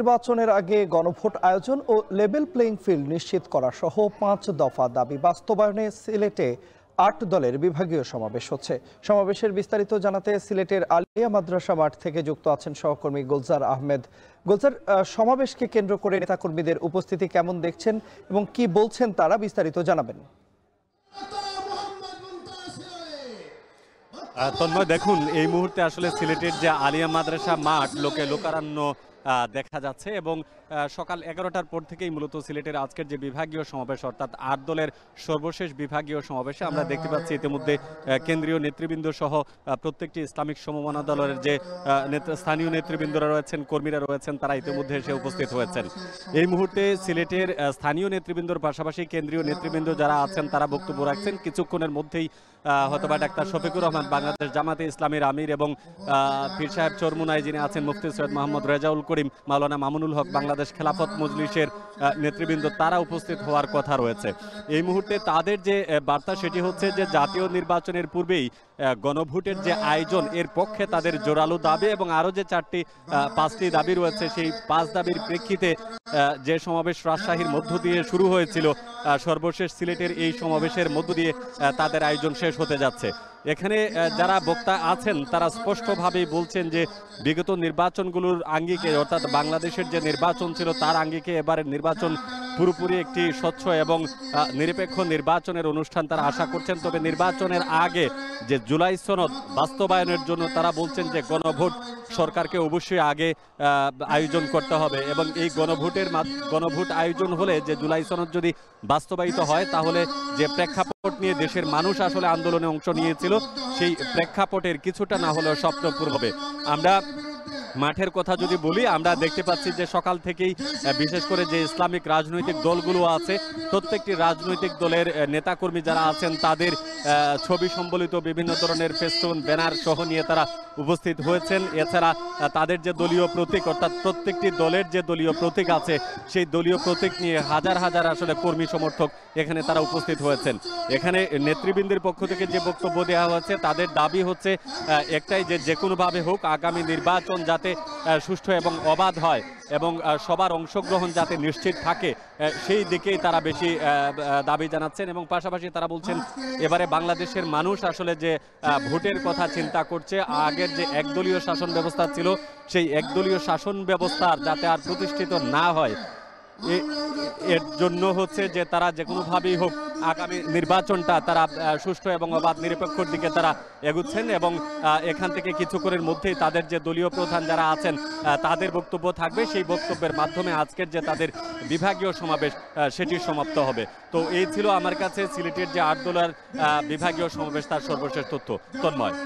নির্বাচনের আগে গণভোট আয়োজন ও লেভেল প্লেইং ফিল্ড নিশ্চিত করা সহ 5 দফা দাবি বাস্তবায়নে সিলেটে 8 দলের বিভাগীয় সমাবেশ হচ্ছে। সমাবেশের বিস্তারিত জানাতে সিলেটের আলিয়া মাদ্রাসা মাঠ থেকে যুক্ত আছেন সহকর্মী গুলজার আহমেদ। গুলজার, সমাবেশকে কেন্দ্র করে নেতাকর্মীদের উপস্থিতি কেমন দেখছেন এবং কি বলছেন তারা, বিস্তারিত জানাবেন। তন্ময়, দেখুন, এই মুহূর্তে আসলে সিলেটের যে আলিয়া মাদ্রাসা মাঠ লোকে লোকারণ্য দেখা যাচ্ছে এবং সকাল 11টার পর থেকেই মূলত সিলেটের আজকের যে বিভাগীয় সমাবেশ, অর্থাৎ 8 দলের সর্বশেষ বিভাগীয় সমাবেশে আমরা দেখতে পাচ্ছি ইতিমধ্যে কেন্দ্রীয় নেতৃবৃন্দ সহ প্রত্যেকটি ইসলামিক সমমনা দলের যে স্থানীয় নেতৃবৃন্দরা রয়েছেন, কর্মীরা রয়েছেন, তারা ইতিমধ্যে এসে উপস্থিত হয়েছেন। এই মুহূর্তে সিলেটের স্থানীয় নেতৃবৃন্দর পাশাপাশি কেন্দ্রীয় নেতৃবৃন্দ যারা আছেন তারা বক্তব্য রাখছেন। কিছুক্ষণের মধ্যেই হয়তোবা ডাক্তার শফিকুর রহমান, বাংলাদেশ জামাতে ইসলামীর আমির, এবং পীর সাহেব চরমুনায় যিনি আছেন মুফতি সৈয়দ মোহাম্মদ রেজাউল করিম, মাওলানা মামুনুল হক, বাংলাদেশ খেলাফত মজলিসের নেতৃবৃন্দ, তারা উপস্থিত হওয়ার কথা রয়েছে। এই মুহূর্তে তাদের যে বার্তা সেটি হচ্ছে যে জাতীয় নির্বাচনের পূর্বেই গণভোটের যে আয়োজন, এর পক্ষে তাদের জোরালো দাবি এবং আরও যে 5টি দাবি রয়েছে, সেই 5 দাবির প্রেক্ষিতে যে সমাবেশ রাজশাহীর মধ্য দিয়ে শুরু হয়েছিল, সর্বশেষ সিলেটের এই সমাবেশের মধ্য দিয়ে তাদের আয়োজন শেষ হতে যাচ্ছে। এখানে যারা বক্তা আছেন তারা স্পষ্টভাবেই বলছেন যে বিগত নির্বাচনগুলোর আঙ্গিকে, অর্থাৎ বাংলাদেশের যে নির্বাচন ছিল তার আঙ্গিকে এবারের নির্বাচন পুরোপুরি একটি স্বচ্ছ এবং নিরপেক্ষ নির্বাচনের অনুষ্ঠান তারা আশা করছেন। তবে নির্বাচনের আগে যে জুলাই সনদ বাস্তবায়নের জন্য তারা বলছেন যে গণভোট সরকারকে অবশ্যই আগে আয়োজন করতে হবে এবং এই গণভোট আয়োজন হলে যে জুলাই সনদ যদি বাস্তবায়িত হয়, তাহলে যে প্রেক্ষাপট নিয়ে দেশের মানুষ আসলে আন্দোলনে অংশ নিয়েছিল, সেই প্রেক্ষাপটের কিছুটা না হলেও স্বপ্ন পূরণ হবে। আমরা মাঠের কথা যদি বলি, আমরা দেখতে পাচ্ছি যে সকাল থেকেই বিশেষ করে যে ইসলামিক রাজনৈতিক দলগুলো আছে, প্রত্যেকটি রাজনৈতিক দলের নেতাকর্মী যারা আছেন তাদের ছবি সম্বলিত বিভিন্ন ধরনের ফেস্টুন, ব্যানার সহ নিয়ে তারা উপস্থিত হয়েছেন। এছাড়া তাদের যে দলীয় প্রতীক, অর্থাৎ প্রত্যেকটি দলের যে দলীয় প্রতীক আছে, সেই দলীয় প্রতীক নিয়ে হাজার হাজার আসলে কর্মী সমর্থক এখানে তারা উপস্থিত হয়েছেন। এখানে নেতৃবৃন্দের পক্ষ থেকে যে বক্তব্য দেওয়া হয়েছে, তাদের দাবি হচ্ছে একটাই, যে কোনোভাবে হোক আগামী নির্বাচন যাতে সুষ্ঠু এবং অবাধ হয় এবং সবার অংশগ্রহণ যাতে নিশ্চিত থাকে, সেই দিকেই তারা বেশি দাবি জানাচ্ছেন। এবং পাশাপাশি তারা বলছেন এবারে বাংলাদেশের মানুষ আসলে যে ভোটের কথা চিন্তা করছে, আগের যে একদলীয় শাসন ব্যবস্থা ছিল, সেই একদলীয় শাসন ব্যবস্থা যাতে আর প্রতিষ্ঠিত না হয়, এর জন্য হচ্ছে যে তারা যে কোনোভাবেই হোক আগামী নির্বাচনটা তারা সুষ্ঠু এবং অবাধ নিরপেক্ষর দিকে তারা এগুচ্ছেন। এবং এখান থেকে কিছুক্ষণের মধ্যেই তাদের যে দলীয় প্রধান যারা আছেন তাদের বক্তব্য থাকবে, সেই বক্তব্যের মাধ্যমে আজকের যে তাদের বিভাগীয় সমাবেশ সেটি সমাপ্ত হবে। তো এই ছিল আমার কাছে সিলেটের যে 8 দলের বিভাগীয় সমাবেশ তার সর্বশেষ তথ্য। তন্ময়।